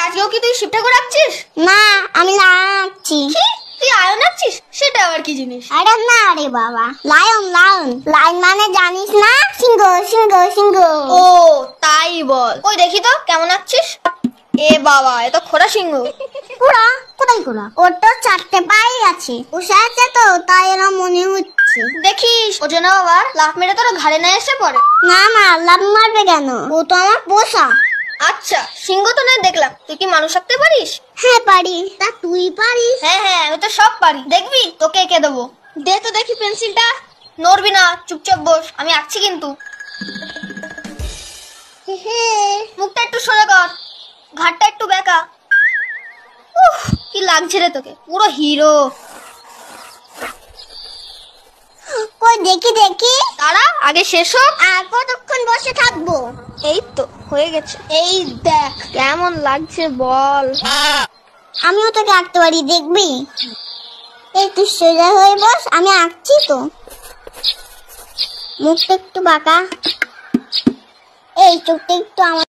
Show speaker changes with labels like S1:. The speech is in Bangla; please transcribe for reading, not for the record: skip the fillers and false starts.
S1: আজকেও কি তুই শিব ঠাকুর আঁকছিস?
S2: না, আমি লায়ন আঁকছি।
S1: তুই আয়ন আঁকছিস? সেটা আবার কি জিনিস?
S2: আরে না রে বাবা, লায়ন লায়ন। লায়ন মানে জানিস না? সিংহ সিংহ সিংহ।
S1: ও তাই বল। ওই দেখি তো কেমন আঁকছিস। এ বাবা, এ তো খোড়া সিংহ।
S2: পুরা কোথায় কোরা? ওর তো 4টে পাই আছে। বসে আছে তো, তাই এরা মনে হচ্ছে।
S1: দেখিস ও যেন আবার লাফ মেরে তোর ঘাড়ে না এসে পড়ে।
S2: না না, লাভ মারবে কেন? ও তো আমার পোষা।
S1: আচ্ছা, সিংহ তো নয় দেখলাম, তুই কি মানুষ আঁকতে পারিস?
S2: হ্যাঁ পারি। তা তুই পারিস?
S1: হ্যাঁ হ্যাঁ, আমি তো সব পারি। দেখবি তোকে এঁকে দেবো। দে তো দেখি পেন্সিলটা। নড়বি না, চুপচাপ বস, আমি আঁকছি কিন্তু। মুখটা একটু সোজা কর, ঘাটটা একটু বেঁকা। কি লাগছে রে তোকে, পুরো হিরো।
S2: কই দেখি দেখি।
S1: দাঁড়া, আগে শেষ হোক।
S2: আর কতক্ষণ বসে থাকবো?
S1: এই তো হয়ে গেছে। এই দেখ কেমন লাগছে বল।
S2: আমিও তোকে আঁকতে পারি, দেখবি? এই তুই সোজা হয়ে বস, আমি আঁকছি তো। মুখটা একটু বাঁকা, এই চোখটা একটু আমার